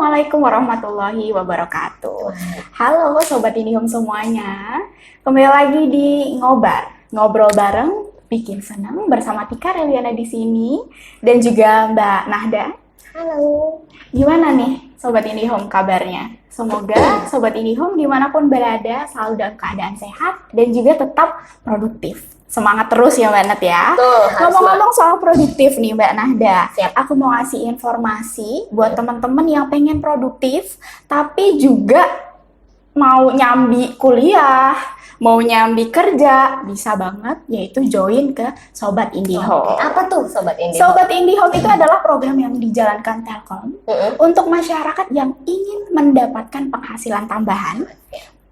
Assalamualaikum warahmatullahi wabarakatuh. Halo Sobat Indihome semuanya. Kembali lagi di Ngobrol bareng, bikin senang bersama Tika Reliana di sini dan juga Mbak Nahda. Halo. Gimana nih Sobat Indihome kabarnya? Semoga Sobat Indihome dimanapun berada selalu dalam keadaan sehat dan juga tetap produktif. Semangat terus ya Mbak Nat ya. Ngomong-ngomong soal produktif nih Mbak Nahda, aku mau ngasih informasi buat teman-teman yang pengen produktif tapi juga mau nyambi kuliah, mau nyambi kerja, bisa banget yaitu join ke Sobat Indihome. Apa tuh Sobat Indihome? Sobat Indihome itu adalah program yang dijalankan Telkom untuk masyarakat yang ingin mendapatkan penghasilan tambahan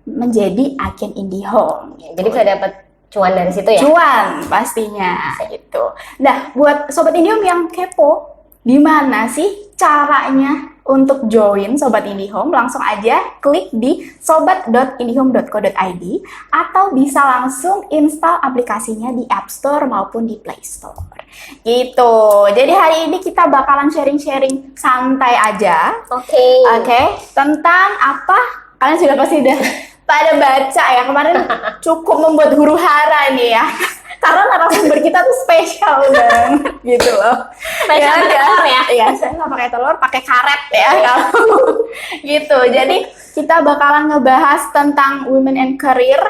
menjadi agen Indihome. Jadi bisa dapat cuan dari situ ya? Cuan pastinya gitu. Nah, buat Sobat Indihome yang kepo, gimana sih caranya untuk join Sobat Indihome? Langsung aja klik di sobat.indihome.co.id atau bisa langsung install aplikasinya di App Store maupun di Play Store. Gitu. Jadi hari ini kita bakalan sharing-sharing santai aja. Oke. Tentang apa? Kalian sudah pasti udah pada baca ya, kemarin cukup membuat huru hara nih ya. Karena narasumber kita tuh spesial banget gitu loh. Spesial pakai telur ya? Iya, saya nggak pakai telur, pakai karet ya kalau gitu. Jadi kita bakalan ngebahas tentang women and career,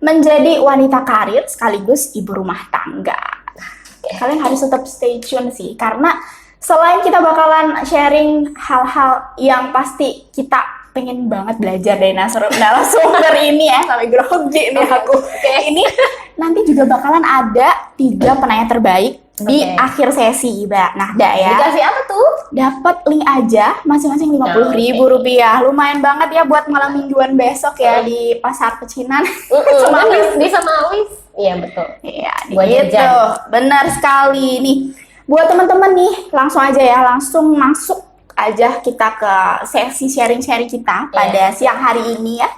menjadi wanita karir sekaligus ibu rumah tangga. Kalian harus tetap stay tune sih, karena selain kita bakalan sharing hal-hal yang pasti kita pengen banget belajar dari narasumber ini ya, sampai grogi nih aku. Ini nanti juga bakalan ada 3 penanya terbaik di akhir sesi Mbak Nahda ya. Dikasih apa tuh? Dapat link aja masing-masing Rp50.000. Lumayan banget ya buat malam mingguan besok ya di Pasar Pecinan. Di Semawis. Iya betul. Iya, buat gitu. jajan. Benar sekali nih. Buat teman-teman nih, langsung aja ya, langsung masuk aja kita ke sesi sharing-sharing kita pada siang hari ini ya.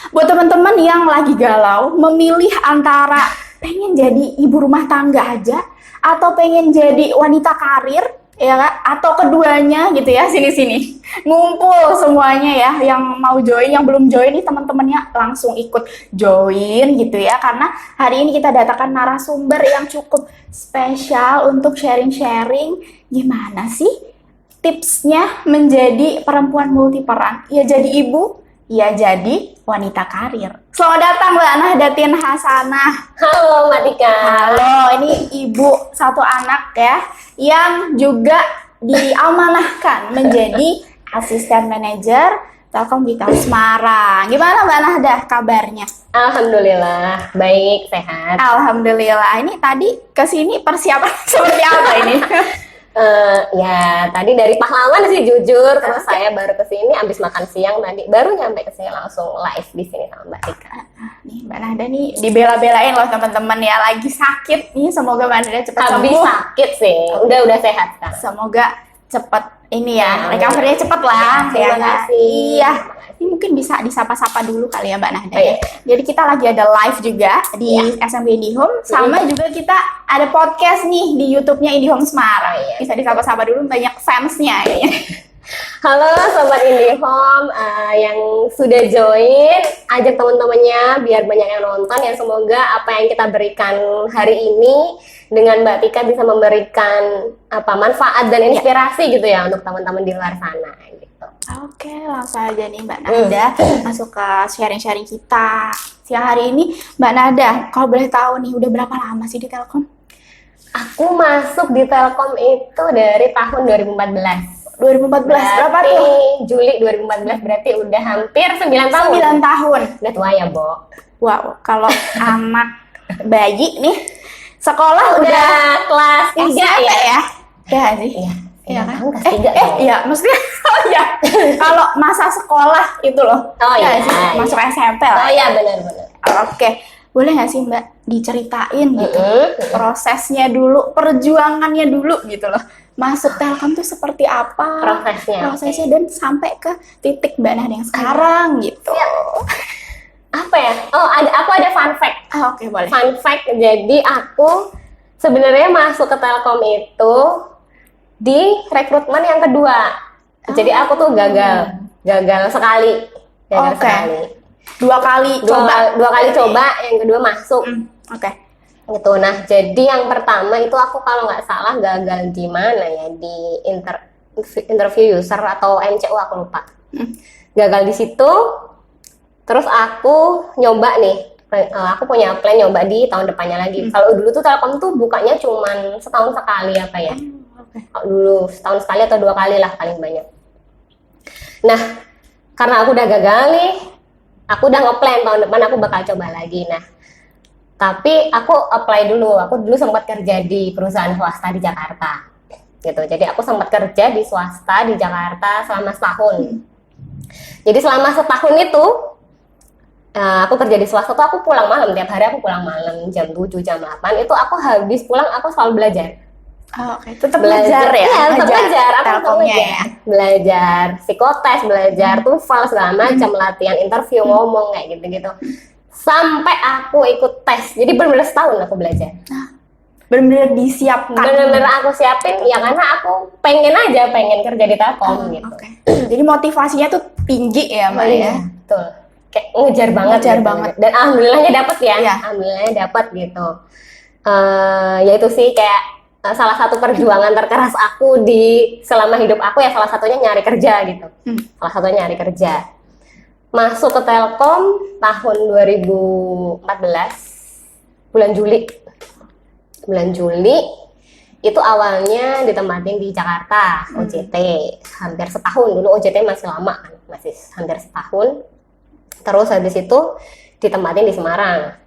Buat teman-teman yang lagi galau, memilih antara pengen jadi ibu rumah tangga aja atau pengen jadi wanita karir, ya kan? Atau keduanya gitu ya, sini-sini. Ngumpul semuanya ya, yang mau join, yang belum join nih teman-temannya langsung ikut join gitu ya. Karena hari ini kita datangkan narasumber yang cukup spesial untuk sharing-sharing gimana sih tipsnya menjadi perempuan multiperan, ya jadi ibu, ya jadi wanita karir. Selamat datang Mbak Nahdatin Hasanah. Halo Mbak Tika. Halo, ini ibu 1 anak ya, yang juga diamanahkan menjadi asisten manajer Telkom Digital Semarang. Gimana Mbak Nahda kabarnya? Alhamdulillah, baik, sehat. Alhamdulillah. Ini tadi kesini persiapan seperti apa ini? Ya tadi dari pahlawan sih jujur, terus saya baru kesini abis makan siang tadi, baru nyampe kesini langsung live di sini sama Mbak Tika. Nih Mbak Nahda nih dibela-belain loh teman-teman ya, lagi sakit nih, semoga Mbak Nahda cepat sembuh. Habis sakit sih, udah sehat kan. Semoga cepat ini ya, recovery-nya cepat lah. Terima kasih. Iya. Ini mungkin bisa disapa-sapa dulu kali ya Mbak Nahda ya. Jadi kita lagi ada live juga di SMB Indihome, sama juga kita ada podcast nih di YouTube-nya Indihome Semarang. Bisa disapa-sapa dulu, banyak fansnya kayaknya. Halo Sobat Indihome yang sudah join, ajak teman-temannya biar banyak yang nonton ya. Semoga apa yang kita berikan hari ini dengan Mbak Tika bisa memberikan manfaat dan inspirasi gitu ya untuk teman-teman di luar sana gitu. Oke, langsung aja nih Mbak Nahda masuk ke sharing-sharing kita siang hari ini. Mbak Nahda, kalau boleh tahu nih, udah berapa lama sih di Telkom? Aku masuk di Telkom itu dari tahun 2014. 2014, berapa tuh? Juli 2014, berarti udah hampir 9 tahun. 9 tahun. Udah tua ya, Bo. Wow, kalau anak bayi nih, sekolah udah kelas 3 ya? Iya sih. Iya kan? Iya, maksudnya kalau masa sekolah itu loh. Masuk SMP lah. Oh iya, benar-benar. Oke. Boleh nggak sih Mbak diceritain gitu prosesnya dulu, perjuangannya dulu gitu loh. Masuk Telkom tuh seperti apa prosesnya dan sampai ke titik Mbak Nahda yang sekarang gitu. Apa ya? Aku ada fun fact. Oke, boleh. Fun fact, jadi aku sebenarnya masuk ke Telkom itu di rekrutmen yang kedua. Jadi aku tuh gagal sekali. Gagal Oke. sekali. Dua kali coba. Dua kali coba, yang kedua masuk. Oke. Gitu. Nah, jadi yang pertama itu aku kalau nggak salah gagal di mana ya, di interview user atau MCU, aku lupa. Gagal di situ. Terus aku nyoba nih, aku punya plan nyoba di tahun depannya lagi. Kalau dulu tuh Telkom tuh bukanya cuman setahun sekali apa ya. Kalau dulu setahun sekali atau 2 kali lah paling banyak. Nah, karena aku udah gagal nih, aku udah nge-plan tahun depan aku bakal coba lagi. Nah, tapi aku apply dulu. Aku dulu sempat kerja di perusahaan swasta di Jakarta. Gitu. Jadi aku sempat kerja di swasta di Jakarta selama setahun. Jadi selama setahun itu aku kerja di swasta tuh aku pulang malam, tiap hari aku pulang malam jam 7, jam 8 itu aku habis pulang aku selalu belajar. Oke, tetap belajar ya? Iya, tetap belajar. Aku tetap Telkomnya belajar. ya? Belajar psikotes, belajar TOEFL segala macam, latihan interview, ngomong kayak gitu-gitu. Sampai aku ikut tes. Jadi benar-benar setahun aku belajar. Benar-benar disiapkan. Benar-benar aku siapin ya karena aku pengen kerja di Telkom gitu. Oke. Jadi motivasinya tuh tinggi ya, Mbak ya? Betul. Kayak ngejar banget. Ngejar gitu. banget. Dan alhamdulillahnya dapat ya. Iya. Alhamdulillahnya dapat gitu. Ya itu sih kayak salah satu perjuangan terkeras aku di selama hidup aku ya, salah satunya nyari kerja gitu. Salah satunya nyari kerja. Masuk ke Telkom tahun 2014 bulan Juli. Bulan Juli itu awalnya ditempatin di Jakarta, OJT hampir setahun. Dulu OJT masih lama kan, masih hampir setahun. Terus habis itu ditempatin di Semarang.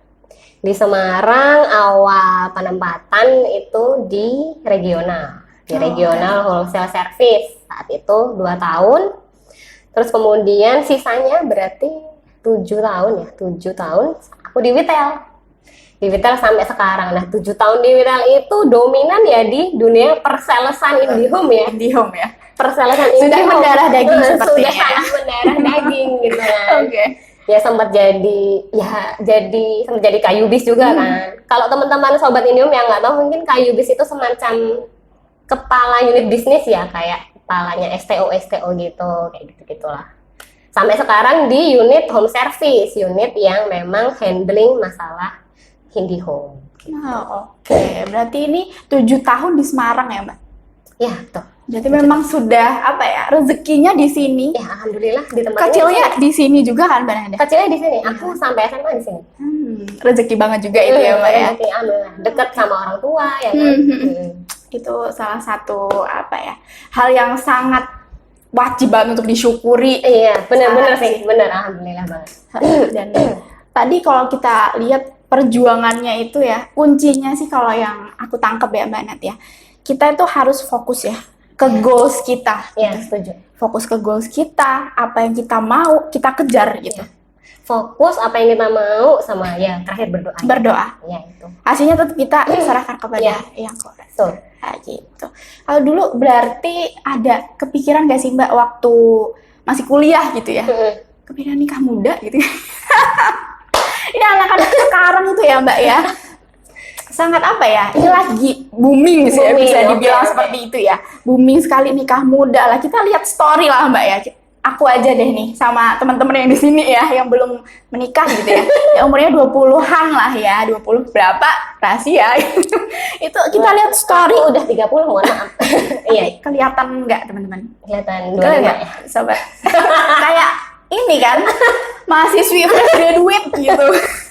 Di Semarang awal penempatan itu di regional, wholesale service. Saat itu 2 tahun. Terus kemudian sisanya berarti 7 tahun ya, 7 tahun aku di retail. Di retail sampai sekarang. Nah, 7 tahun di retail itu dominan ya di dunia persalesan IndiHome ya. IndiHome ya? Persalesan Sudah IndiHome. mendarah daging sepertinya. Sudah sangat mendarah daging gitu kan. Oke. Ya sempat jadi kayu bis juga kan. Kalau teman-teman sobat IndiHome yang nggak tahu, mungkin kayu bis itu semacam kepala unit bisnis ya, kayak kepalanya STO gitu, kayak gitu-gitulah. Sampai sekarang di unit home service, unit yang memang handling masalah IndiHome. Oke. Berarti ini 7 tahun di Semarang ya, Mbak? Ya, tuh. Jadi memang sudah apa ya, rezekinya di sini. Ya, alhamdulillah di tempat Kecilnya di sini juga kan, Mbak Nanda? Kecilnya di sini. Aku sampai SMA di sini. Rezeki banget juga itu ya, Mbak ya. Rezeki, alhamdulillah. Dekat sama orang tua ya kan. Itu salah satu apa ya, hal yang sangat wajib banget untuk disyukuri. Iya, benar-benar sih, benar, alhamdulillah banget. Dan tadi kalau kita lihat perjuangannya itu ya, kuncinya sih kalau yang aku tangkap ya Mbak Nat ya, kita itu harus fokus ya ke goals kita. Iya, setuju. Fokus ke goals kita, apa yang kita mau kita kejar gitu. Fokus apa yang kita mau, sama ya terakhir berdoa. Berdoa. Ya itu. Hasilnya tetap kita serahkan kepada yang kuasa. Betul. Nah, gitu. Kalau dulu berarti ada kepikiran gak sih Mbak waktu masih kuliah gitu ya? Kepikiran nikah muda gitu. Ini anak-anak sekarang itu ya Mbak ya, sangat apa ya, ini lagi booming sih ya, bisa dibilang seperti itu ya, booming sekali nikah muda lah. Kita lihat story lah Mbak ya, aku aja deh nih sama teman-teman yang di sini ya yang belum menikah gitu ya, yang umurnya 20-an lah ya, 20 berapa rahasia itu kita lihat story. Udah 30, mohon maaf. Iya, kelihatan nggak teman-teman? Kelihatan 25 ya, sobat. Kayak ini kan mahasiswi fresh graduate gitu,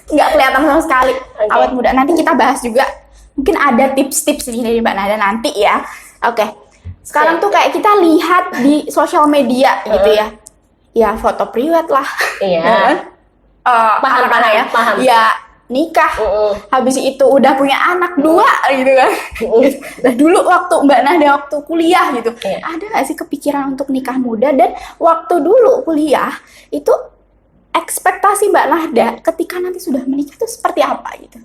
nggak kelihatan sama sekali. Awet muda. Nanti kita bahas juga, mungkin ada tips-tips nih dari Mbak Nada nanti ya. Oke. Sekarang tuh kayak kita lihat di sosial media gitu ya, ya foto priwet lah. Iya. Paham ya. Paham. Ya nikah, habis itu udah punya anak 2 gitu kan. Nah dulu waktu Mbak Nada waktu kuliah gitu, ada nggak sih kepikiran untuk nikah muda? Dan waktu dulu kuliah itu ekspektasi Mbak Nada ketika nanti sudah menikah itu seperti apa gitu?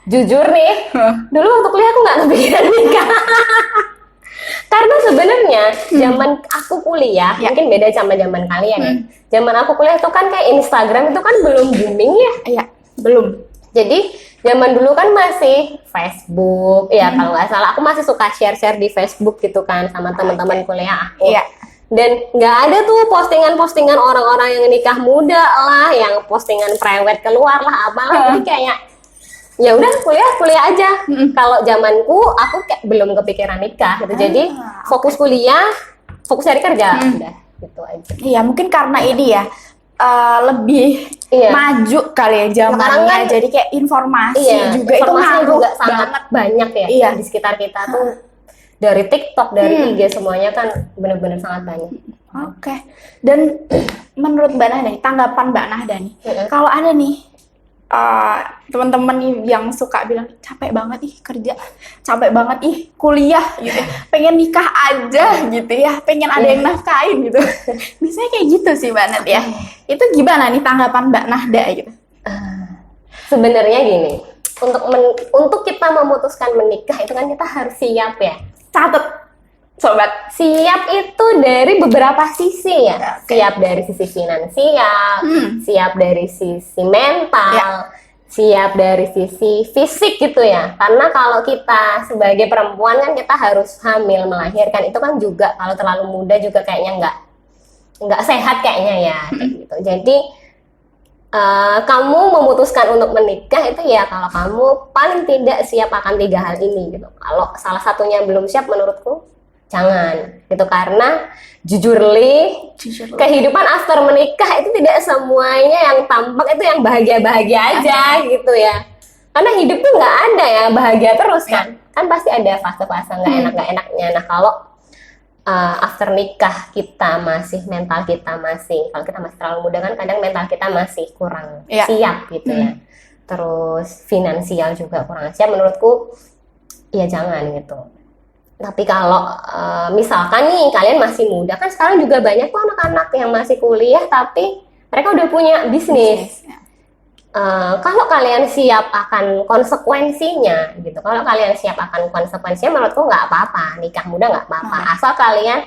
Jujur nih, dulu waktu kuliah aku nggak kepikiran nikah. Karena sebenarnya zaman aku kuliah mungkin beda sama zaman kalian ya. Zaman aku kuliah itu kan kayak Instagram itu kan belum booming ya. Iya, belum. Jadi zaman dulu kan masih Facebook, ya kalau nggak salah aku masih suka share-share di Facebook gitu kan sama teman-teman kuliah aku. Iya. Dan nggak ada tuh postingan-postingan orang-orang yang nikah muda lah, yang postingan private keluar lah, apalah. Jadi kayak ya udah kuliah aja. Kalau zamanku aku kayak belum kepikiran nikah gitu. Jadi fokus kuliah, fokus cari kerja, udah gitu aja. Iya, mungkin karena ini ya lebih Iya. maju kali ya Sekarang zamannya. kan- Jadi kayak informasi juga itu informasi ngaruh juga sangat banget. banyak ya Iya. di sekitar kita tuh. Dari TikTok, dari IG semuanya kan bener-bener sangat banyak. Oke. Dan menurut Mbak Nahda, tanggapan Mbak Nahda nih, kalau ada nih teman-teman nih yang suka bilang capek banget ih kerja, capek banget ih kuliah gitu, pengen nikah aja gitu ya, pengen ada yang nafkahin gitu. Biasanya kayak gitu sih Mbak Nahda ya. Itu gimana nih tanggapan Mbak Nahda gitu? Sebenarnya gini, untuk kita memutuskan menikah itu kan kita harus siap ya. Catet, sobat. Siap itu dari beberapa sisi ya. Oke. Siap dari sisi finansial, siap dari sisi mental, siap dari sisi fisik gitu ya. Karena kalau kita sebagai perempuan kan kita harus hamil, melahirkan, itu kan juga kalau terlalu muda juga kayaknya nggak sehat kayaknya ya, kayak gitu. Jadi kamu memutuskan untuk menikah itu ya kalau kamu paling tidak siap akan 3 hal ini gitu. Kalau salah satunya belum siap, menurutku jangan gitu, karena jujur li, kehidupan after menikah itu tidak semuanya yang tampak itu yang bahagia-bahagia aja gitu ya. Karena hidup tuh nggak ada yang bahagia terus kan pasti ada fase-fase nggak enaknya. Nah kalau after nikah kita mental kita masih, kalau kita masih terlalu muda kan kadang mental kita masih kurang siap gitu ya. Terus finansial juga kurang siap, menurutku ya jangan gitu. Tapi kalau misalkan nih kalian masih muda, kan sekarang juga banyak kok anak-anak yang masih kuliah tapi mereka udah punya bisnis. Kalau kalian siap akan konsekuensinya gitu, menurutku nggak apa-apa, nikah muda nggak apa-apa, asal kalian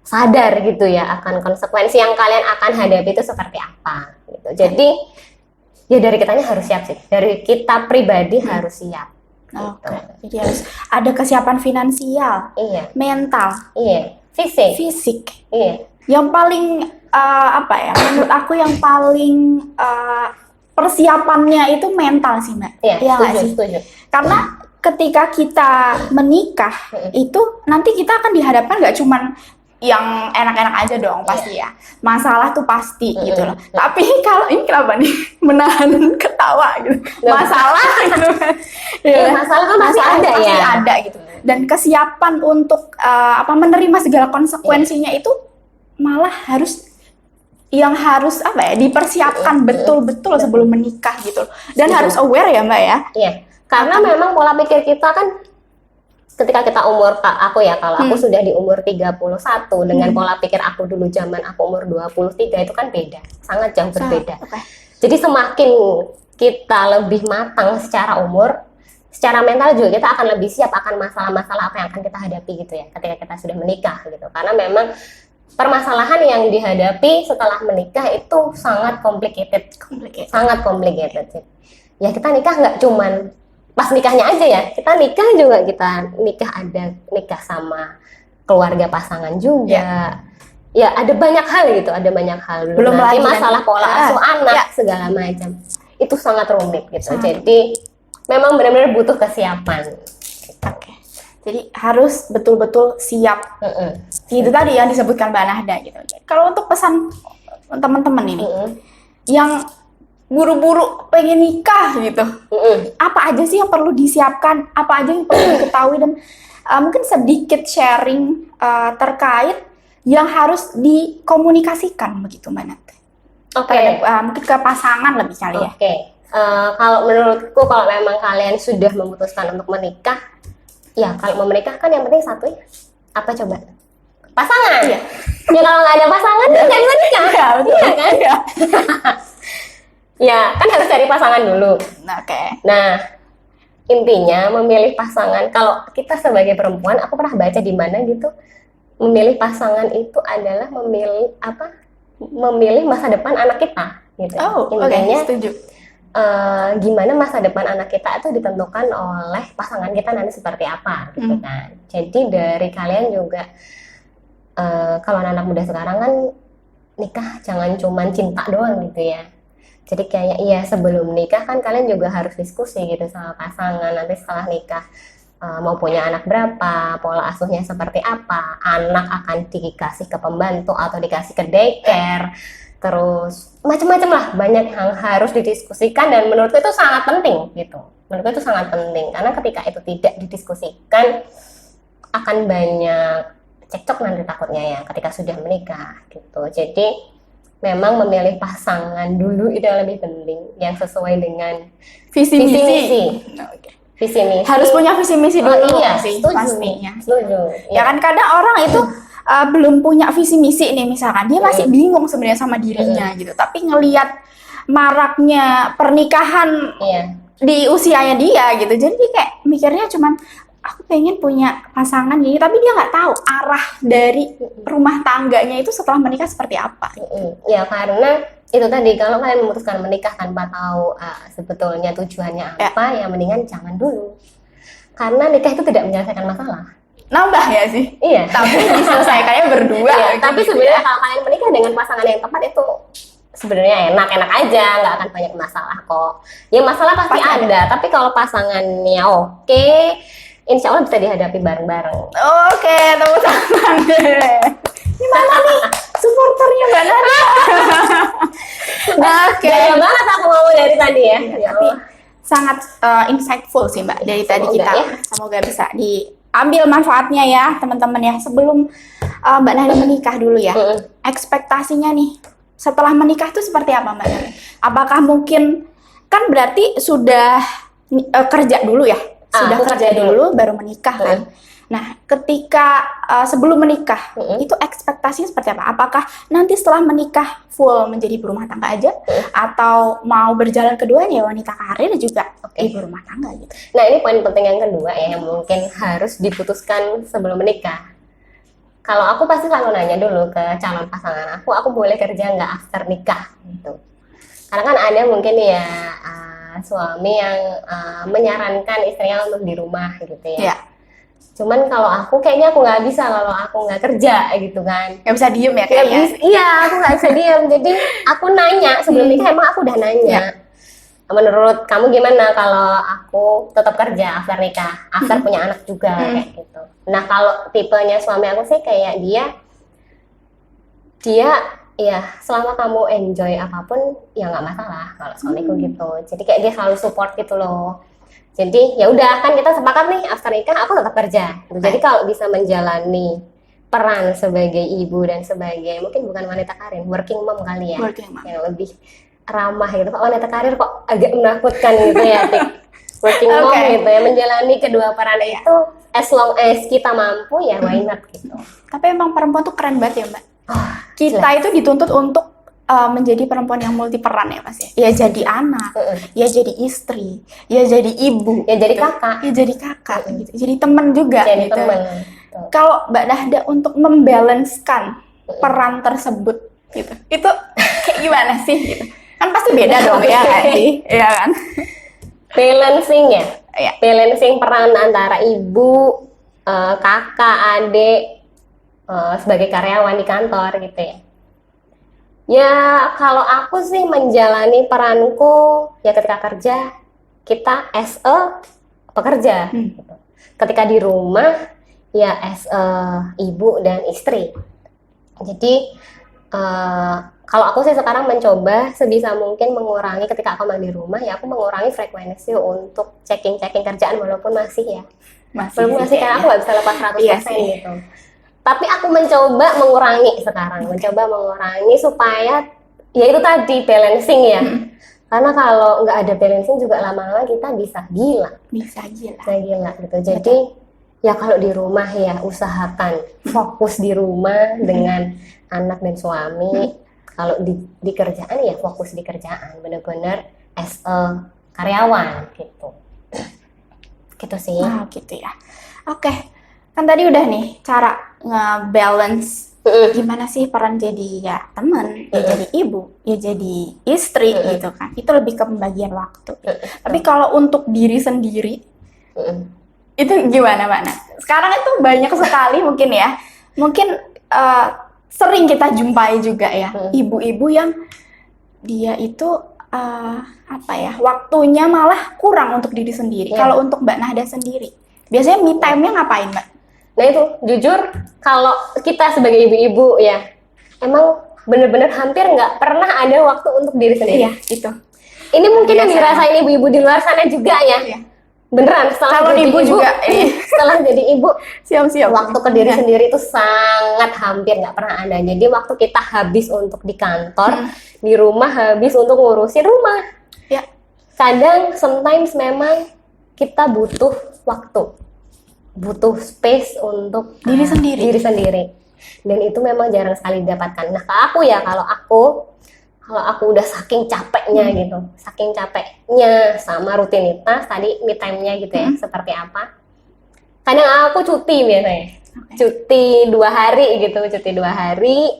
sadar gitu ya akan konsekuensi yang kalian akan hadapi itu seperti apa gitu. Jadi ya dari kitanya harus siap sih, dari kita pribadi harus siap. Oke. Jadi harus ada kesiapan finansial, mental, fisik. Iya. Yang paling menurut aku yang paling persiapannya itu mental sih Mbak. Iya, setuju. Karena ketika kita menikah itu nanti kita akan dihadapkan nggak cuman yang enak-enak aja dong pasti ya. Masalah tuh pasti gitu loh. Tapi kalau ini kenapa nih menahan ketawa gitu. Masalah gitu kan. Masalah kan masih ada pasti ya. ada gitu. Dan kesiapan untuk menerima segala konsekuensinya itu malah harus dipersiapkan betul-betul sebelum menikah gitu. Dan harus aware ya Mbak ya. Iya. Karena memang pola pikir kita kan ketika kita kalau aku sudah di umur 31 dengan pola pikir aku dulu zaman aku umur 23 itu kan beda, sangat jauh berbeda. Jadi semakin kita lebih matang secara umur, secara mental juga kita akan lebih siap akan masalah-masalah apa yang akan kita hadapi gitu ya ketika kita sudah menikah gitu. Karena memang permasalahan yang dihadapi setelah menikah itu sangat complicated. Ya kita nikah nggak cuman pas nikahnya aja ya, kita nikah sama keluarga pasangan juga. Ya ada banyak hal Belum nanti lagi masalah pola asuh anak segala macam. Itu sangat rumit gitu. Jadi memang benar-benar butuh kesiapan. Oke. Jadi harus betul-betul siap. Itu tadi yang disebutkan Mbak Nahda gitu. Kalau untuk pesan teman-teman ini yang buru-buru pengen nikah gitu, apa aja sih yang perlu disiapkan, apa aja yang perlu diketahui, dan mungkin sedikit sharing terkait yang harus dikomunikasikan begitu Mbak Nahda. Mungkin ke pasangan lebih kali ya. Kalau menurutku kalau memang kalian sudah memutuskan untuk menikah, ya kalau mau menikah kan yang penting satu ya, apa coba? Pasangan. Ya kalau nggak ada pasangan nggak bisa nikah. Iya kan? Ya kan harus cari pasangan dulu. Nah intinya memilih pasangan, kalau kita sebagai perempuan, aku pernah baca di mana gitu, memilih pasangan itu adalah memilih masa depan anak kita gitu. Intinya setuju. Gimana masa depan anak kita itu ditentukan oleh pasangan kita nanti seperti apa gitu kan. Jadi dari kalian juga kalau anak muda sekarang kan nikah jangan cuman cinta doang gitu ya. Jadi kayak iya sebelum nikah kan kalian juga harus diskusi gitu sama pasangan. Nanti setelah nikah mau punya anak berapa, pola asuhnya seperti apa, anak akan dikasih ke pembantu atau dikasih ke daycare, terus macam-macam lah, banyak yang harus didiskusikan dan menurutku itu sangat penting gitu. Menurutku itu sangat penting karena ketika itu tidak didiskusikan akan banyak cekcok nanti takutnya ya ketika sudah menikah gitu. Jadi memang memilih pasangan dulu itu yang lebih penting, yang sesuai dengan Visi visi misi. misi. Oke. Visi misi. Harus punya visi misi dulu iya, sih setuju. pastinya. Setuju. Ya kan kadang orang itu belum punya visi misi nih, misalkan dia masih bingung sebenarnya sama dirinya gitu. Tapi ngelihat maraknya pernikahan Iya. di usianya dia gitu, jadi dia kayak mikirnya cuman aku pengen punya pasangan gini, tapi dia nggak tahu arah dari rumah tangganya itu setelah menikah seperti apa. Ya karena itu tadi, kalau kalian memutuskan menikah tanpa tahu sebetulnya tujuannya apa, ya mendingan jangan dulu. Karena nikah itu tidak menyelesaikan masalah. Nambah ya sih. Iya. Tapi diselesaikannya berdua. Iya, gitu tapi ya. sebenarnya kalau kalian menikah dengan pasangan yang tepat itu sebenarnya enak-enak aja, nggak akan banyak masalah kok. Ya masalah pasti ada, tapi kalau pasangannya oke, insya Allah bisa dihadapi bareng-bareng. Oke, tepuk tangan deh. Gimana nih supporternya Mbak Nada? Oke. Gaya banget aku ngomong dari tadi ya. Ya Tapi Allah. sangat insightful sih Mbak dari tadi Semoga kita. ya. Semoga bisa diambil manfaatnya ya teman-teman ya. Sebelum Mbak Nada menikah dulu ya. Ekspektasinya nih setelah menikah itu seperti apa Mbak Nada? Apakah mungkin, kan berarti sudah kerja dulu ya? Sudah aku kerja kerja dulu baru menikah kan? Nah, ketika sebelum menikah, itu ekspektasinya seperti apa? Apakah nanti setelah menikah full menjadi ibu rumah tangga aja? Atau mau berjalan keduanya, wanita karir juga ibu rumah tangga gitu? Nah ini poin penting yang kedua ya, yang mungkin harus diputuskan sebelum menikah. Kalau aku pasti selalu nanya dulu ke calon pasangan aku boleh kerja nggak after nikah gitu. Karena kan ada mungkin ya suami yang menyarankan istrinya untuk di rumah gitu ya. Cuman kalau aku kayaknya aku nggak bisa kalau aku nggak kerja gitu kan. Nggak bisa diem ya kayaknya. Iya, aku nggak bisa diem. Jadi aku nanya sebelum nikah, emang aku udah nanya. Menurut kamu gimana kalau aku tetap kerja after nikah, after punya anak juga kayak gitu. Nah kalau tipenya suami aku sih kayak dia ya selama kamu enjoy apapun ya nggak masalah kalau suamiku gitu. Jadi kayak dia selalu support gitu loh. Jadi ya udah, kan kita sepakat nih after nikah aku tetap kerja. Jadi kalau bisa menjalani peran sebagai ibu dan sebagai mungkin bukan wanita karir, working mom kali ya, yang lebih ramah gitu. Kok wanita karir kok agak menakutkan gitu ya, Tik. Working mom gitu ya, menjalani kedua peran itu as long as kita mampu ya why not gitu. Tapi emang perempuan tuh keren banget ya Mbak. Kita itu dituntut untuk menjadi perempuan yang multi peran ya Mas ya. Ya jadi anak, ya jadi istri, ya jadi ibu, ya jadi gitu. kakak, ya jadi kakak gitu. Jadi teman juga jadi gitu. teman. Kalau Mbak Nahda untuk membalanskan peran tersebut gitu, itu kayak gimana sih gitu? Kan pasti beda dong ya kan sih? Iya kan? Balancing ya? Balancing peran antara ibu, kakak, adik, sebagai karyawan di kantor gitu ya. Ya kalau aku sih menjalani peranku ya ketika kerja kita as a pekerja gitu. Ketika di rumah ya as a ibu dan istri. Jadi kalau aku sih sekarang mencoba sebisa mungkin mengurangi ketika aku di rumah ya aku mengurangi frekuensi untuk checking kerjaan walaupun masih masih karena aku nggak bisa lepas 100% gitu. Tapi aku mencoba mengurangi sekarang, mengurangi supaya ya itu tadi balancing ya. Karena kalau nggak ada balancing juga lama-lama kita bisa gila. Bisa gila gitu. Jadi ya kalau di rumah ya usahakan fokus di rumah dengan anak dan suami. Kalau di kerjaan ya fokus di kerjaan, benar-benar as a karyawan gitu. Gitu sih. Oh gitu ya. Oke. Kan tadi udah nih cara nge-balance gimana sih peran jadi ya teman, ya jadi ibu, ya jadi istri gitu kan. Itu lebih ke pembagian waktu. Tapi kalau untuk diri sendiri itu gimana Mbak Nat? Sekarang itu banyak sekali mungkin ya. Mungkin eh, sering kita jumpai juga ya, ibu-ibu yang dia itu apa ya, waktunya malah kurang untuk diri sendiri. Kalau untuk Mbak Nahda sendiri, biasanya me time-nya ngapain, Mbak? Nah itu, jujur kalau kita sebagai ibu-ibu ya, emang bener-bener hampir nggak pernah ada waktu untuk diri sendiri. Iya, itu. Ini mungkin yang Biasa. dirasain ibu-ibu di luar sana juga ya. Iya. Beneran, setelah Calon jadi ibu juga. setelah jadi ibu, Siap-siap. waktu ke diri sendiri itu sangat hampir nggak pernah ada. Jadi waktu kita habis untuk di kantor, di rumah habis untuk ngurusin rumah. Ya. Kadang, sometimes memang kita butuh waktu, butuh space untuk Diri sendiri. Diri sendiri. Dan itu memang jarang sekali didapatkan. Nah, kalau aku udah saking capeknya gitu, saking capeknya sama rutinitas tadi me time-nya gitu ya, seperti apa? Kadang aku cuti biasanya, cuti 2 hari gitu, cuti 2 hari.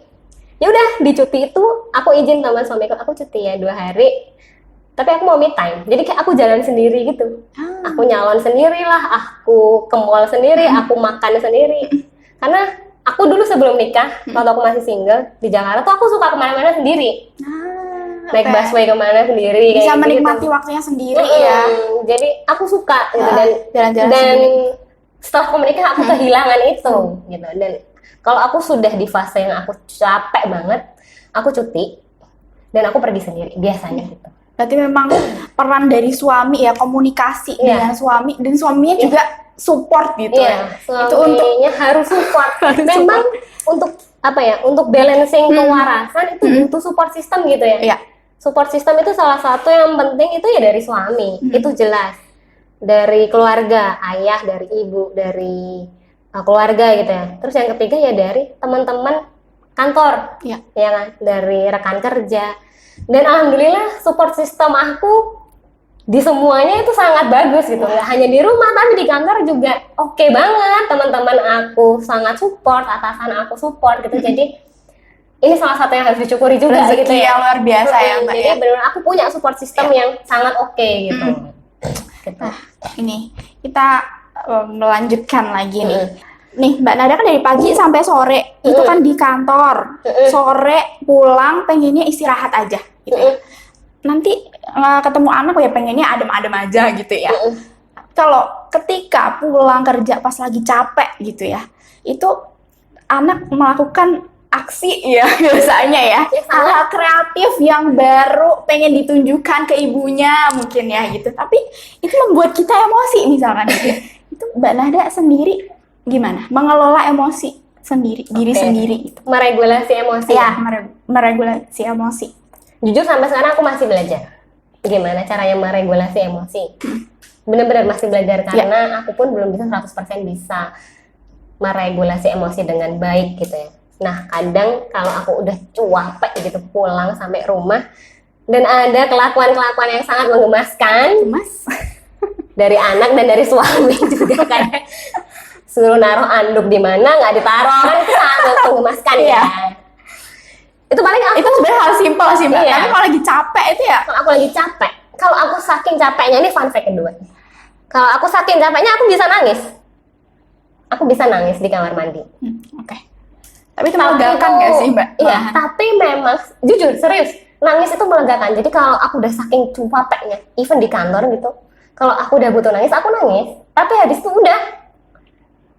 Ya udah di cuti itu aku izin sama suamiku, aku cuti ya 2 hari. Tapi aku mau me time, jadi kayak aku jalan sendiri gitu. Aku nyalon sendiri lah, aku ke mall sendiri, aku makan sendiri. Karena aku dulu sebelum nikah, waktu aku masih single di Jakarta tuh aku suka kemana-mana sendiri. Naik busway kemana sendiri. Bisa kayak menikmati gitu. waktunya sendiri ya. Jadi aku suka gitu Jalan-jalan dan sendiri. setelah aku menikah aku kehilangan itu gitu. Dan kalau aku sudah di fase yang aku capek banget, aku cuti dan aku pergi sendiri biasanya gitu. Berarti memang peran dari suami ya, komunikasi dengan suami, dan suaminya juga support gitu ya. Suaminya Itu untuk harus support. Memang untuk apa ya? Untuk balancing kewarasan itu butuh support system gitu ya. Iya. Support system itu salah satu yang penting itu ya dari suami. Itu jelas. Dari keluarga, ayah, dari ibu, dari keluarga gitu ya. Terus yang ketiga ya dari teman-teman kantor. Iya. Ya kan? Dari rekan kerja. Dan alhamdulillah support system aku di semuanya itu sangat bagus gitu, nggak hanya di rumah tapi di kantor juga oke banget. Teman-teman aku sangat support, atasan aku support gitu. Jadi ini salah satu yang harus disyukuri juga rezeki gitu ya. yang luar biasa ya, Mbak Jadi ya. benar aku punya support system yang sangat oke gitu. Gitu. Nah, ini kita melanjutkan lagi nih. Nih, Mbak Nada kan dari pagi sampai sore itu kan di kantor. Sore pulang pengennya istirahat aja gitu ya. Nanti ketemu anak ya pengennya adem-adem aja gitu ya. Kalau ketika pulang kerja pas lagi capek gitu ya, itu anak melakukan aksi ya biasanya ya, hal-hal kreatif yang baru pengen ditunjukkan ke ibunya mungkin ya gitu. Tapi itu membuat kita emosi misalkan gitu. Itu Mbak Nada sendiri gimana mengelola emosi sendiri, diri sendiri gitu? Meregulasi emosi. Ya, meregulasi emosi. Jujur sampai sekarang aku masih belajar gimana caranya meregulasi emosi. Benar-benar masih belajar karena aku pun belum bisa 100% bisa meregulasi emosi dengan baik gitu ya. Nah, kadang kalau aku udah capek gitu pulang sampai rumah dan ada kelakuan-kelakuan yang sangat menggemaskan dari anak dan dari suami juga kayak suruh naruh anduk di mana nggak ditaruh, kan itu sangat menggemaskan ya. Itu paling aku itu sebenarnya hal simpel sih Mbak, tapi kalau lagi capek itu ya. Kalau aku lagi capek, kalau aku saking capeknya, ini fun fact kedua. Kalau aku saking capeknya aku bisa nangis. Aku bisa nangis di kamar mandi. Oke. Tapi itu melegakan nggak sih Mbak? Iya, tapi memang jujur serius nangis itu melegakan. Jadi kalau aku udah saking capeknya, even di kantor gitu, kalau aku udah butuh nangis, aku nangis. Tapi habis itu udah,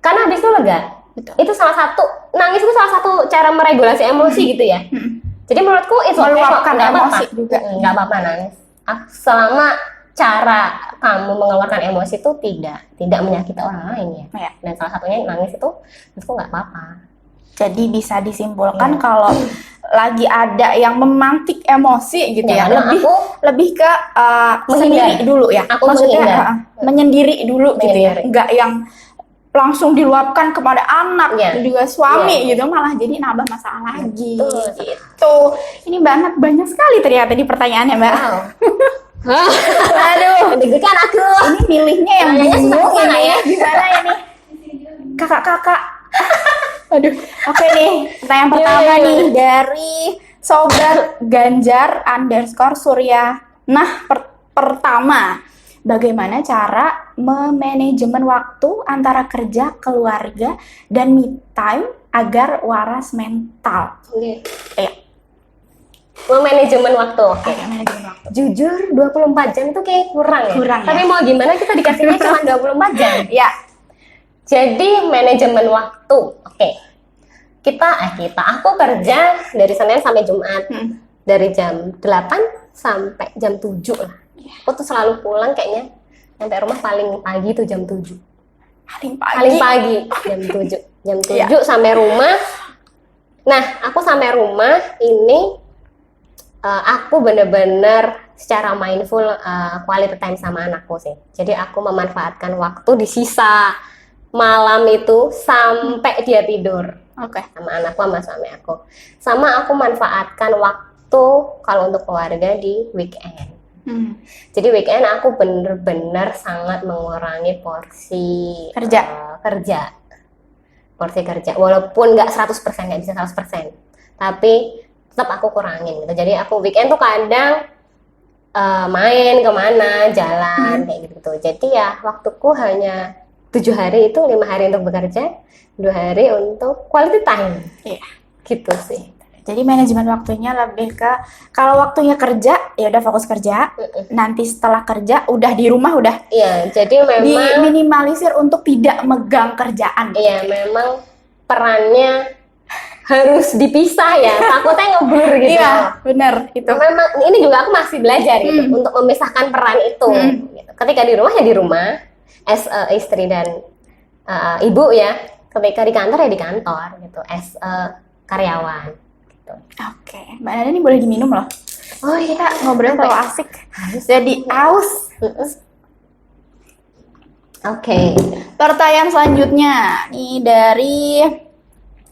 karena habis itu lega. Betul. Itu salah satu, nangis itu salah satu cara meregulasi emosi gitu ya. Jadi menurutku itu meluapkan emosi juga. Nggak apa-apa nangis. Selama cara kamu mengeluarkan emosi itu tidak menyakiti orang lain ya. Dan salah satunya nangis itu menurutku nggak apa-apa. Jadi bisa disimpulkan kalau lagi ada yang memantik emosi gitu ya, lebih ke sendiri dulu ya. Maksudnya menyendiri dulu gitu ya. Enggak yang langsung diluapkan kepada anak dan juga suami gitu, malah jadi nambah masalah lagi gitu. Ini banyak sekali ternyata di pertanyaannya Mbak. Aduh, deg-degan aku. Ini milihnya yang bingung ini ya. Gimana ini? Kakak-kakak. Aduh. Oke nih, pertanyaan pertama nih dari Sobat Ganjar _Surya. Nah, pertama, bagaimana cara memanajemen waktu antara kerja, keluarga, dan me time agar waras mental. Oke. Iya. Manajemen waktu. Oke. Manajemen waktu. Jujur 24 jam tuh kayak kurang ya. Kurang ya. Tapi mau gimana kita dikasihnya cuma 24 jam. Ya. Jadi manajemen waktu. Oke. Aku kerja dari Senin sampai Jumat. Dari jam 8 sampai jam 7 lah. Aku tuh selalu pulang kayaknya sampai rumah paling pagi tuh jam 7. Paling pagi jam 7. Jam 7 sampai rumah. Nah, aku sampai rumah ini aku bener-bener secara mindful quality time sama anakku sih. Jadi aku memanfaatkan waktu di sisa malam itu sampai dia tidur. Oke. Sama anakku sama suami aku. Sama aku manfaatkan waktu kalau untuk keluarga di weekend. Jadi weekend aku bener-bener sangat mengurangi porsi kerja. Porsi kerja. Walaupun nggak 100%, nggak bisa 100%. Tapi tetap aku kurangin gitu. Jadi aku weekend tuh kadang main kemana, jalan kayak gitu. Jadi ya waktuku hanya 7 hari itu 5 hari untuk bekerja, 2 hari untuk quality time. Iya. Gitu sih. Jadi manajemen waktunya lebih ke kalau waktunya kerja ya udah fokus kerja. Nanti setelah kerja udah di rumah udah. Iya, jadi memang diminimalisir untuk tidak megang kerjaan. Iya, memang perannya harus dipisah ya. Takutnya ngeblur gitu. Iya, benar itu. Memang ini juga aku masih belajar gitu untuk memisahkan peran itu. Gitu. Ketika di rumah ya di rumah, as a istri dan ibu ya. Ketika di kantor ya di kantor gitu, as a karyawan. Oke, Mbak Nada ini boleh diminum loh. Oh iya, kita ngobrol terlalu asik. Jadi aus. Oke. Pertanyaan selanjutnya nih dari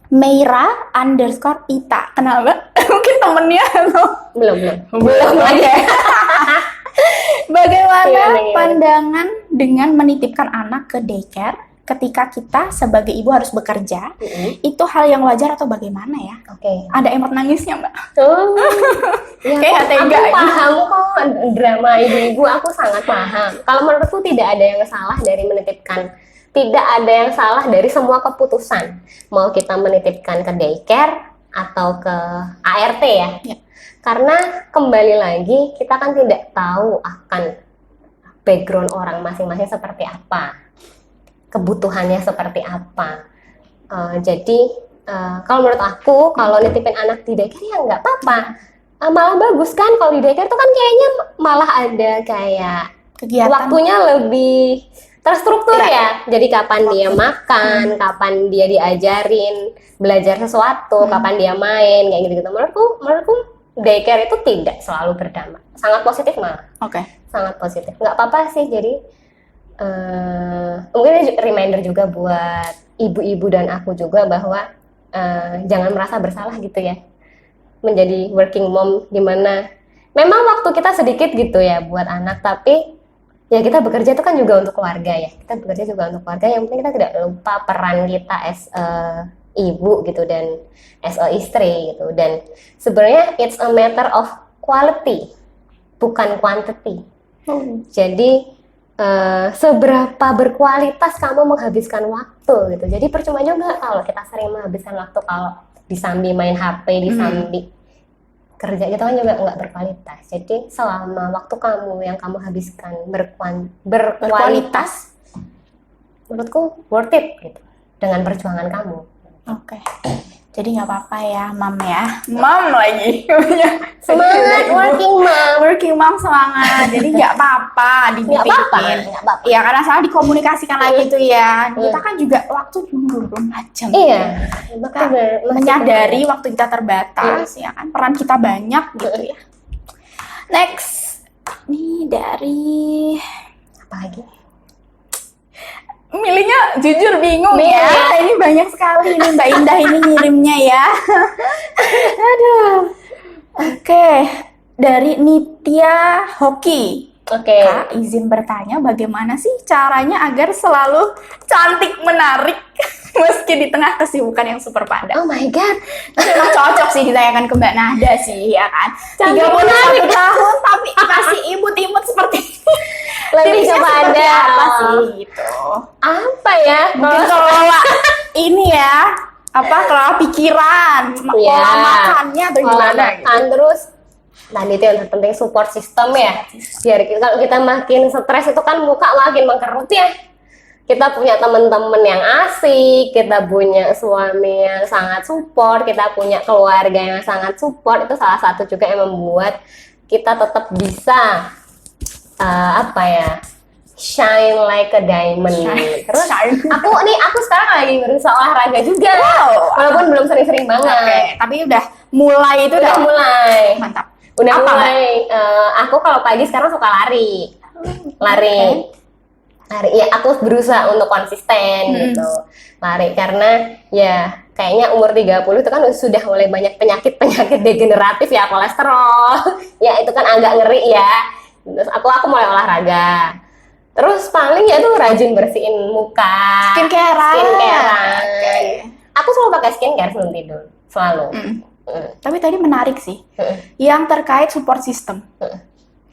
Meira_Ita. Kenal Mbak? Mungkin temennya atau? Belum lagi. Bagaimana pandangan dengan menitipkan anak ke daycare ketika kita sebagai ibu harus bekerja? Itu hal yang wajar atau bagaimana ya? Oke. Ada emot nangisnya Mbak? Ya, kayak tega. Aku paham kok drama ibu-ibu, aku sangat paham. Kalau menurutku tidak ada yang salah dari menitipkan. Tidak ada yang salah dari semua keputusan. Mau kita menitipkan ke daycare atau ke ART ya. Karena kembali lagi kita kan tidak tahu akan background orang masing-masing seperti apa. Kebutuhannya seperti apa. Jadi kalau menurut aku kalau nitipin anak di daycare ya nggak apa-apa. Malah bagus kan kalau di daycare tuh kan kayaknya malah ada kayak kegiatan waktunya lebih terstruktur ya. Jadi kapan dia makan, kapan dia diajarin belajar sesuatu, kapan dia main kayak gitu-gitu. Menurutku daycare itu tidak selalu berdampak. Sangat positif malah. Oke. Sangat positif. Nggak apa-apa sih. Jadi mungkin reminder juga buat ibu-ibu dan aku juga bahwa jangan merasa bersalah gitu ya menjadi working mom, dimana memang waktu kita sedikit gitu ya buat anak, tapi ya kita bekerja itu kan juga untuk keluarga ya, kita bekerja juga untuk keluarga, yang penting kita tidak lupa peran kita as ibu gitu dan as a istri gitu. Dan sebenarnya it's a matter of quality bukan quantity. Jadi seberapa berkualitas kamu menghabiskan waktu gitu. Jadi percuma juga kalau kita sering menghabiskan waktu kalau disambi main HP, disambi kerja gitu kan juga nggak berkualitas. Jadi selama waktu kamu yang kamu habiskan berkualitas, menurutku worth it gitu dengan perjuangan kamu. Oke. Jadi nggak apa-apa ya, Mam ya. Mam lagi. Semangat working mom semangat. Jadi nggak apa-apa dititipin. Iya, karena salah dikomunikasikan lagi tuh ya. Kita kan juga waktu 24 jam. Iya. Kita menyadari waktu kita terbatas, ya kan. Peran kita banyak gitu ya. Next. Ini dari apa lagi? Milihnya jujur bingung ya. Ini banyak sekali nih Mbak Indah ini ngirimnya ya. Aduh. Oke. Dari Nitya Hoki. Oke. Kak, izin bertanya bagaimana sih caranya agar selalu cantik menarik meski di tengah kesibukan yang super padat? Oh my god. Memang cocok sih ditanyakan ke Mbak Nahda sih ya kan. 31 tahun tapi kasih imut-imut seperti ini. Lebih kepada apa sih gitu? Apa ya? Mungkin kelola ini ya, apa kelola pikiran, pola Iya. makannya atau Pola gimana makan, terus tadi itu yang terpenting support system ya. Biar kalau kita makin stres itu kan muka makin mengkerut ya. Kita punya teman-teman yang asik, kita punya suami yang sangat support, kita punya keluarga yang sangat support, itu salah satu juga yang membuat kita tetap bisa apa ya, shine like a diamond. Terus aku sekarang lagi berusaha olahraga juga, Wow. walaupun belum sering-sering banget. Oke, tapi udah mulai itu Udah mulai. mantap. Udah Apa, mulai. Aku kalau pagi sekarang suka lari. Lari. Ya aku berusaha untuk konsisten gitu. Lari karena ya kayaknya umur 30 itu kan sudah mulai banyak penyakit-penyakit degeneratif ya, kolesterol. Ya itu kan agak ngeri ya. Terus aku mulai olahraga. Terus paling ya tuh rajin bersihin muka. Skincarean. Aku selalu pakai skincare sebelum tidur, selalu. Tapi tadi menarik sih, yang terkait support system.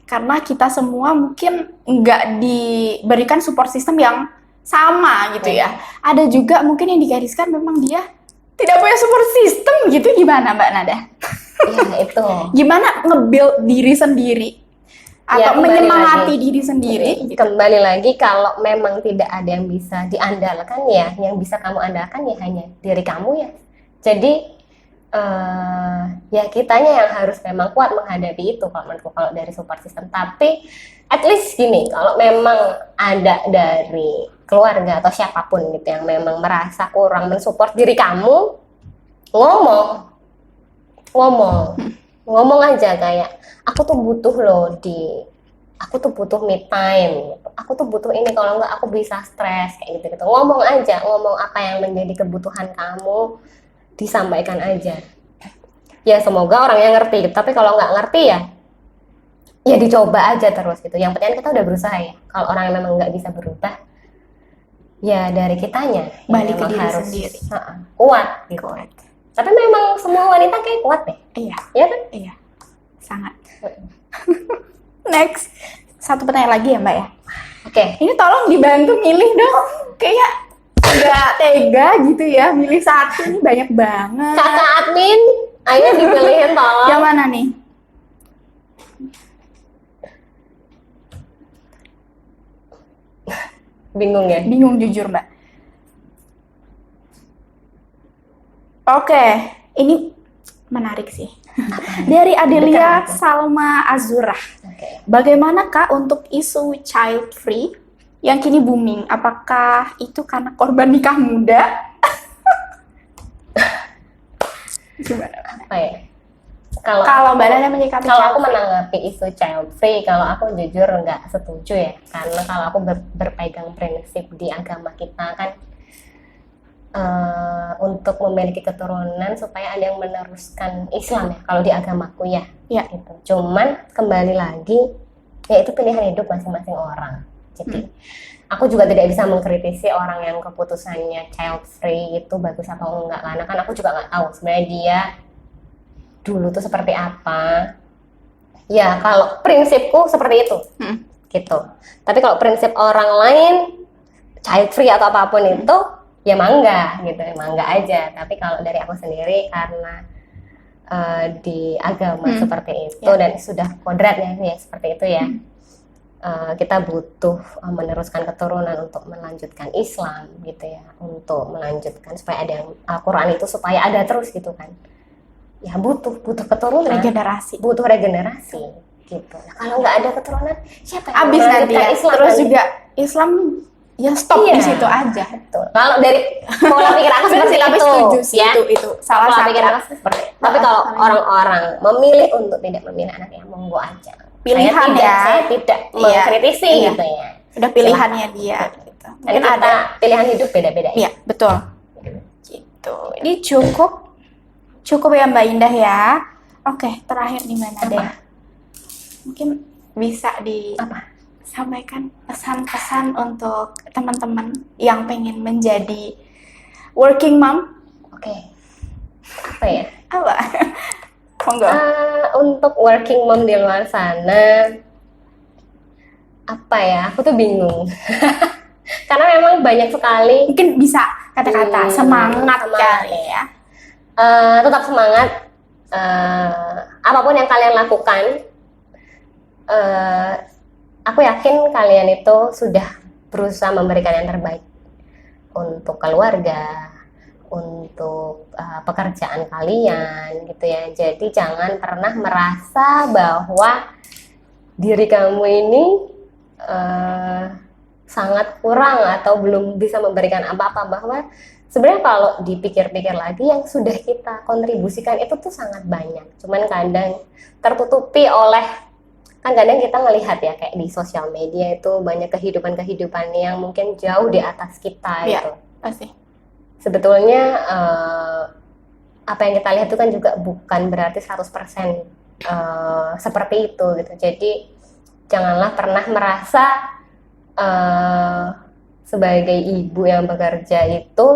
Karena kita semua mungkin nggak diberikan support system yang sama gitu ya. Ada juga mungkin yang digariskan memang dia tidak punya support system gitu. Gimana Mbak Nada? Ya itu. Gimana nge-build diri sendiri? Ya, Atau kembali menyemangati lagi. diri sendiri? Gitu. Kembali lagi, kalau memang tidak ada yang bisa diandalkan ya, yang bisa kamu andalkan ya hanya diri kamu ya. Jadi ya kitanya yang harus memang kuat menghadapi itu kalau menurutku, kalau dari support system. Tapi at least gini, kalau memang ada dari keluarga atau siapapun gitu yang memang merasa kurang mensupport diri kamu, ngomong aja kayak, aku tuh butuh loh aku tuh butuh me time, aku tuh butuh ini, kalau enggak aku bisa stres kayak gitu. Ngomong aja, ngomong apa yang menjadi kebutuhan kamu, disampaikan aja. Ya semoga orang yang ngerti, tapi kalau nggak ngerti ya dicoba aja terus gitu. Yang penting kita udah berusaha ya. Kalau orang yang memang nggak bisa berubah, ya dari kitanya Balik ke memang diri harus sendiri. kuat gitu. Tapi memang semua wanita kayak kuat deh, Iya, ya kan? iya, sangat. Next, satu pertanyaan lagi ya Mbak ya. Oke. Ini tolong dibantu milih dong. Kayak nggak tega gitu ya, milih satu ini banyak banget. Kakak admin, ayo dipilihin tolong. Yang mana nih? Bingung ya? Bingung jujur Mbak. Oke, ini menarik sih. Dari Adelia Salma Azurah. Oke. Bagaimana Kak untuk isu child free yang kini booming? Apakah itu karena korban nikah muda? Gimana? Apa ya? Kalau Mbak Nana menyikapi Kalau child aku free? menanggapi isu child free, kalau aku jujur nggak setuju ya, karena kalau aku berpegang prinsip di agama kita kan, untuk memiliki keturunan supaya ada yang meneruskan Islam ya, kalau di agamaku ya, Ya. gitu. Cuman kembali lagi, ya itu pilihan hidup masing-masing orang. Jadi aku juga tidak bisa mengkritisi orang yang keputusannya child free itu bagus atau enggak, karena kan aku juga nggak tahu sebenarnya dia dulu tuh seperti apa. Ya kalau prinsipku seperti itu, gitu. Tapi kalau prinsip orang lain child free atau apapun itu, ya mangga gitu, mangga aja. Tapi kalau dari aku sendiri, karena di agama seperti itu dan sudah kodratnya ya seperti itu ya, kita butuh meneruskan keturunan untuk melanjutkan Islam gitu ya, untuk melanjutkan supaya ada yang Al-Quran itu supaya ada terus gitu kan. Ya butuh keturunan, butuh regenerasi gitu. Nah, kalau nggak ada keturunan, siapa yang Habis nanti ya. Islam? Terus juga Islam ya stop Iya. di situ aja. Betul. Kalau dari pola pikir aku seperti Tapi itu, setuju sih, ya. itu salah Pola satu. pikir aku seperti itu. Tapi kalau orang-orang memilih untuk tidak memilih anaknya, monggo aja. Pilihan saya tidak mengkritisi Iya. gitu ya. Udah pilihannya dia gitu. Dan Mungkin kita ada. pilihan hidup beda-beda. Iya, betul. Gitu. Ini cukup ya Mbak Indah ya. Oke, terakhir di mana deh? Mungkin bisa disampaikan pesan-pesan untuk teman-teman yang pengen menjadi working mom. Oke. Apa ya? Apa? Monggo. Untuk working mom di luar sana, apa ya? Aku tuh bingung. karena memang banyak sekali. Mungkin bisa kata-kata semangat kali ya. Tetap semangat. Apapun yang kalian lakukan, aku yakin kalian itu sudah berusaha memberikan yang terbaik untuk keluarga, untuk pekerjaan kalian gitu ya. Jadi jangan pernah merasa bahwa diri kamu ini sangat kurang atau belum bisa memberikan apa-apa, bahwa sebenarnya kalau dipikir-pikir lagi yang sudah kita kontribusikan itu tuh sangat banyak. Cuman kadang tertutupi oleh, kan kadang kita ngelihat ya kayak di sosial media itu banyak kehidupan-kehidupan yang mungkin jauh di atas kita Iya, gitu. pasti. Sebetulnya apa yang kita lihat itu kan juga bukan berarti 100% seperti itu gitu. Jadi janganlah pernah merasa sebagai ibu yang bekerja itu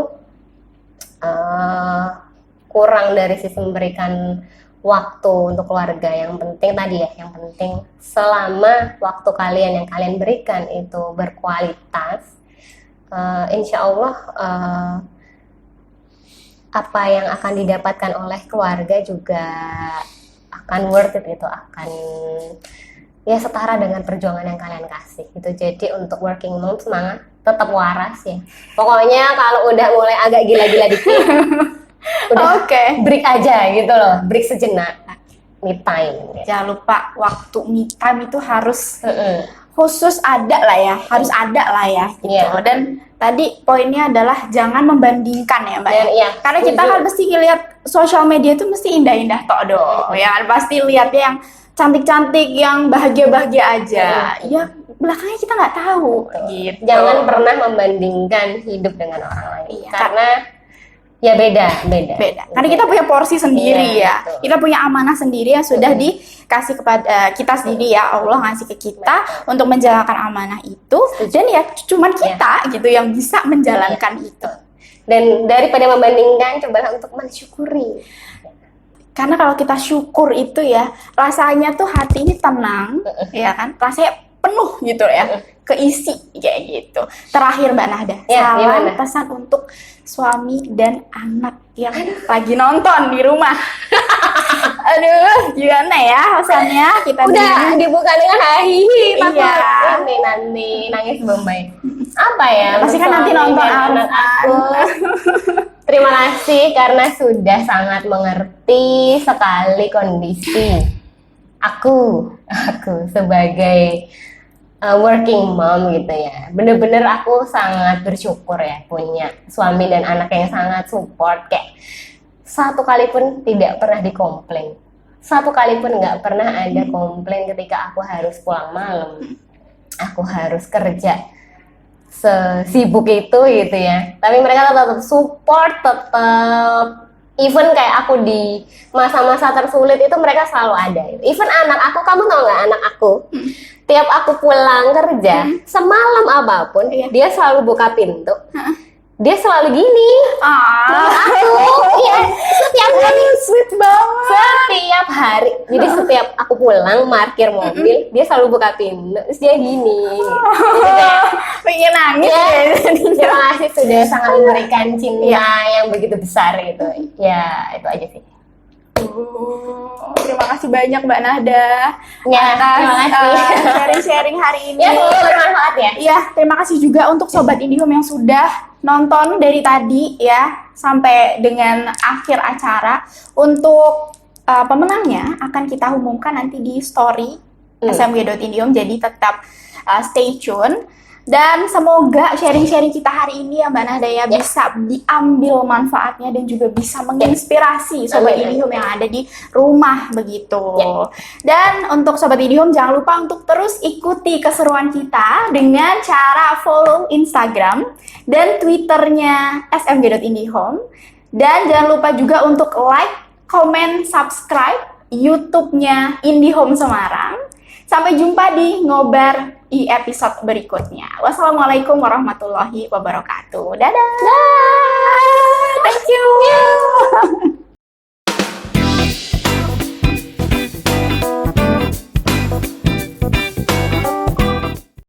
kurang dari sisi memberikan waktu untuk keluarga. Yang penting tadi ya, yang penting selama waktu kalian yang kalian berikan itu berkualitas, insya Allah apa yang akan didapatkan oleh keluarga juga akan worth it gitu, akan ya setara dengan perjuangan yang kalian kasih gitu. Jadi untuk working mom semangat, tetap waras ya. Pokoknya kalau udah mulai agak gila-gila dikit, udah break aja gitu loh, break sejenak, me time. Gitu. Jangan lupa waktu me time itu harus khusus ada lah ya, harus ada lah ya gitu. Yeah. Dan tadi poinnya adalah jangan membandingkan ya Mbak. Iya, karena kita kan mesti lihat sosial media itu mesti indah-indah tok dong. Ya kan pasti lihatnya yang cantik-cantik, yang bahagia-bahagia aja. Ya belakangnya kita nggak tahu gitu. Jangan pernah membandingkan hidup dengan orang lain. Iya, karena ya beda. Karena kita punya porsi sendiri Iya, ya. betul. Kita punya amanah sendiri yang sudah dikasih kepada kita sendiri ya. Allah ngasih ke kita untuk menjalankan amanah itu. Dan ya cuman kita gitu yang bisa menjalankan itu. Dan daripada membandingkan, cobalah untuk mensyukuri. Karena kalau kita syukur itu ya, rasanya tuh hati ini tenang, ya kan? Rasanya penuh gitu ya, keisi kayak gitu. Terakhir Mbak Nahda, Ya, salam gimana? pesan untuk suami dan anak yang lagi nonton di rumah. Aduh, gimana ya pesannya? Kita Udah dibuka dengan hahihi, takut Iya. ini nanti nangis Bombay. Apa ya? Pasti kan nanti suami nonton dan anak aku. Terima kasih karena sudah sangat mengerti sekali kondisi aku sebagai working mom gitu ya. Bener-bener aku sangat bersyukur ya punya suami dan anak yang sangat support, kayak satu kali pun tidak pernah dikomplain. Satu kali pun nggak pernah ada komplain ketika aku harus pulang malam. Aku harus kerja sesibuk itu gitu ya. Tapi mereka tetap support, tetap even kayak aku di masa-masa tersulit itu mereka selalu ada. Even anak aku, kamu tau nggak anak aku? Tiap aku pulang kerja, semalam apapun, dia selalu buka pintu. Dia selalu gini. Aku, iya, setiap hari, sweet banget. setiap hari. Jadi setiap aku pulang parkir mobil, dia selalu buka pintu. Terus dia gini. Jadi kayak, Pengen nangis ya, ya. terima kasih sudah sangat memberikan cinta yang begitu besar gitu. Ya, itu aja sih. Terima kasih banyak Mbak Nahda Ya, atas terima kasih. sharing-sharing hari ini. Ya, semoga bermanfaat ya. Iya, terima kasih juga untuk Sobat Indihome yang sudah nonton dari tadi ya sampai dengan akhir acara. Untuk pemenangnya akan kita umumkan nanti di story smg.indihome, jadi tetap stay tune. Dan semoga sharing-sharing kita hari ini ya Mbak Nahda ya bisa diambil manfaatnya dan juga bisa menginspirasi Sobat Indihome yang ada di rumah begitu. Dan untuk Sobat Indihome jangan lupa untuk terus ikuti keseruan kita dengan cara follow Instagram dan Twitternya smg.indihome. Dan jangan lupa juga untuk like, comment, subscribe YouTube-nya Indihome Semarang. Sampai jumpa di Ngobar di episode berikutnya. Wassalamualaikum warahmatullahi wabarakatuh. Dadah. Thank you.